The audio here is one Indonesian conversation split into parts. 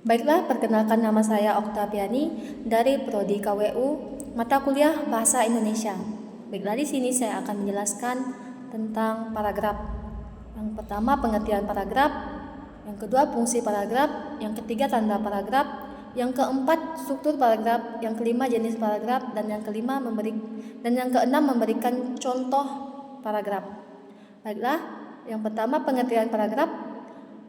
Baiklah, perkenalkan nama saya Oktaviani dari Prodi KWU, mata kuliah Bahasa Indonesia. Baiklah, di sini saya akan menjelaskan tentang paragraf. Yang pertama, pengertian paragraf. Yang kedua, fungsi paragraf. Yang ketiga, tanda paragraf. Yang keempat, struktur paragraf. Yang kelima, jenis paragraf. Dan yang keenam, memberikan contoh paragraf. Baiklah, yang pertama, pengertian paragraf.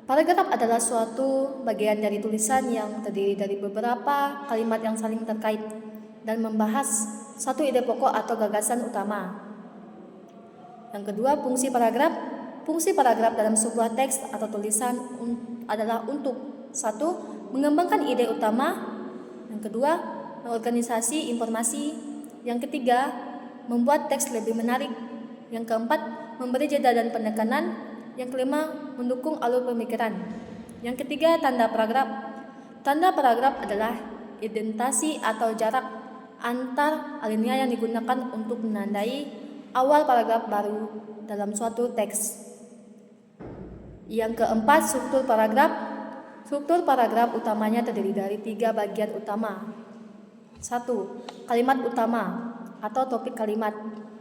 Paragraf adalah suatu bagian dari tulisan yang terdiri dari beberapa kalimat yang saling terkait dan membahas satu ide pokok atau gagasan utama. Yang kedua, fungsi paragraf. Fungsi paragraf dalam sebuah teks atau tulisan adalah untuk: 1. Mengembangkan ide utama. Yang kedua, mengorganisasi informasi. Yang ketiga, membuat teks lebih menarik. Yang keempat, memberi jeda dan penekanan. Yang kelima, mendukung alur pemikiran. Yang ketiga, tanda paragraf. Tanda paragraf adalah indentasi atau jarak antar alinea yang digunakan untuk menandai awal paragraf baru dalam suatu teks. Yang keempat, struktur paragraf. Struktur paragraf utamanya terdiri dari 3 bagian utama. 1. Kalimat utama atau topik kalimat.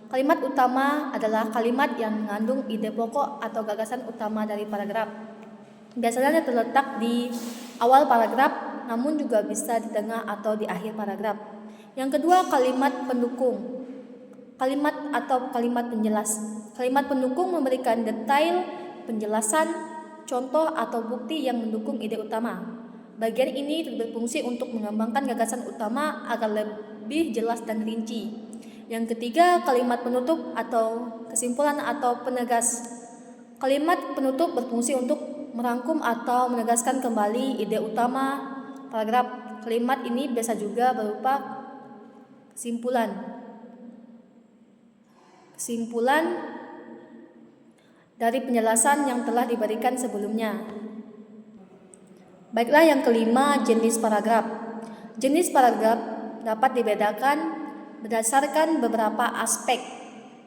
Kalimat utama adalah kalimat yang mengandung ide pokok atau gagasan utama dari paragraf. Biasanya terletak di awal paragraf, namun juga bisa di tengah atau di akhir paragraf. Yang kedua, kalimat pendukung. Kalimat atau kalimat penjelas. Kalimat pendukung memberikan detail, penjelasan, contoh atau bukti yang mendukung ide utama. Bagian ini berfungsi untuk mengembangkan gagasan utama agar lebih jelas dan rinci. Yang ketiga, kalimat penutup atau kesimpulan atau penegas. Kalimat penutup berfungsi untuk merangkum atau menegaskan kembali ide utama paragraf. Kalimat ini biasa juga berupa kesimpulan. Kesimpulan dari penjelasan yang telah diberikan sebelumnya. Baiklah, yang kelima, jenis paragraf. Jenis paragraf dapat dibedakan berdasarkan beberapa aspek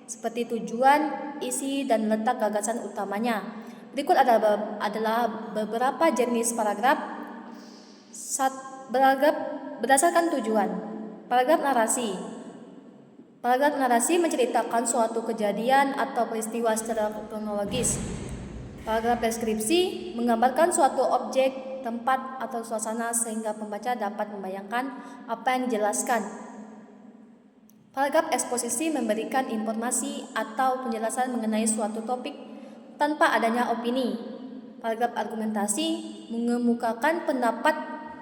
seperti tujuan, isi, dan letak gagasan utamanya. Berikut adalah beberapa jenis paragraf. Paragraf berdasarkan tujuan. Paragraf narasi. Paragraf narasi menceritakan suatu kejadian atau peristiwa secara kronologis. Paragraf deskripsi menggambarkan suatu objek, tempat, atau suasana sehingga pembaca dapat membayangkan apa yang dijelaskan. Paragraf eksposisi memberikan informasi atau penjelasan mengenai suatu topik tanpa adanya opini. Paragraf argumentasi mengemukakan pendapat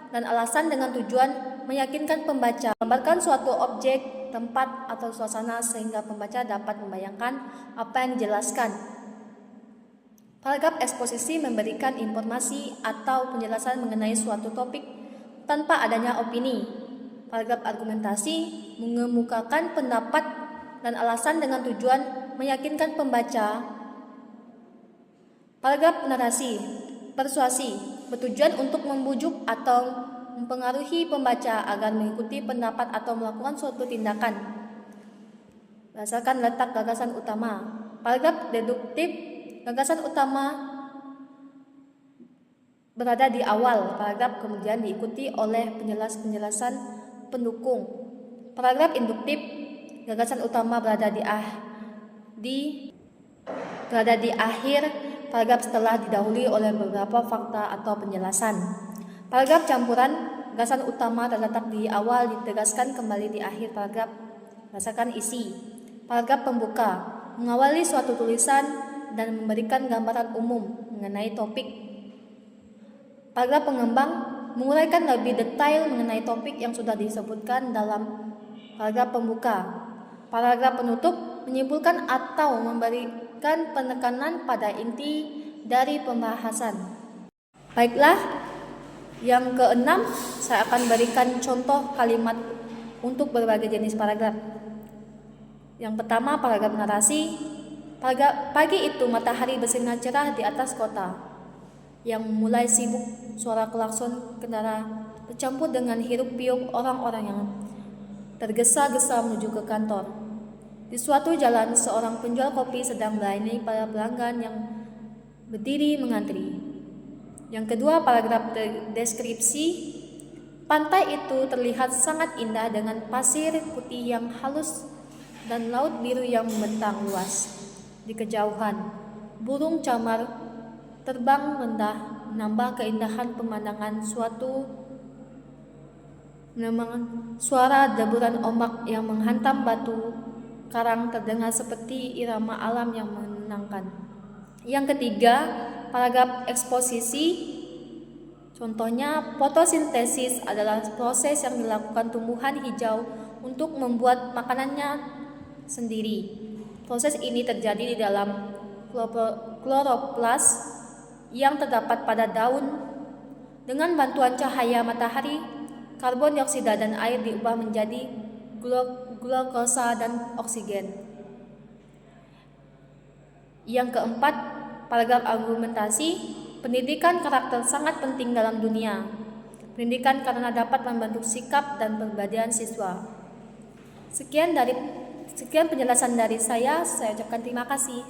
dan alasan dengan tujuan meyakinkan pembaca, menggambarkan suatu objek, tempat, atau suasana sehingga pembaca dapat membayangkan apa yang dijelaskan. Paragraf eksposisi memberikan informasi atau penjelasan mengenai suatu topik tanpa adanya opini. Paragraf argumentasi mengemukakan pendapat dan alasan dengan tujuan meyakinkan pembaca. Paragraf narasi persuasi bertujuan untuk membujuk atau mempengaruhi pembaca agar mengikuti pendapat atau melakukan suatu tindakan berdasarkan letak gagasan utama. Paragraf deduktif, gagasan utama berada di awal paragraf, kemudian diikuti oleh penjelasan pendukung. Paragraf induktif, gagasan utama berada di akhir paragraf setelah didahului oleh beberapa fakta atau penjelasan. Paragraf campuran, gagasan utama terletak di awal, ditegaskan kembali di akhir paragraf berdasarkan isi. Paragraf pembuka, mengawali suatu tulisan dan memberikan gambaran umum mengenai topik. Paragraf pengembang menguraikan lebih detail mengenai topik yang sudah disebutkan dalam paragraf pembuka. Paragraf penutup menyimpulkan atau memberikan penekanan pada inti dari pembahasan. Baiklah, yang keenam, saya akan berikan contoh kalimat untuk berbagai jenis paragraf. Yang pertama, paragraf narasi. Pagi itu matahari bersinar cerah di atas kota yang mulai sibuk. Suara klakson kendaraan bercampur dengan hiruk-pikuk orang-orang yang tergesa-gesa menuju ke kantor. Di suatu jalan, seorang penjual kopi sedang melayani para pelanggan yang berdiri mengantri. Yang kedua, paragraf deskripsi. Pantai itu terlihat sangat indah dengan pasir putih yang halus dan laut biru yang membentang luas. Di kejauhan, burung camar terbang rendah menambah keindahan pemandangan. Suara deburan ombak yang menghantam batu karang terdengar seperti irama alam yang menenangkan. Yang ketiga, paragraf eksposisi. Contohnya, fotosintesis adalah proses yang dilakukan tumbuhan hijau untuk membuat makanannya sendiri. Proses ini terjadi di dalam kloroplas yang terdapat pada daun. Dengan bantuan cahaya matahari, karbon dioksida dan air diubah menjadi glukosa dan oksigen. Yang keempat, paragraf argumentasi. Pendidikan karakter sangat penting dalam dunia. Pendidikan karena dapat membentuk sikap dan kepribadian siswa. Sekian penjelasan dari saya ucapkan terima kasih.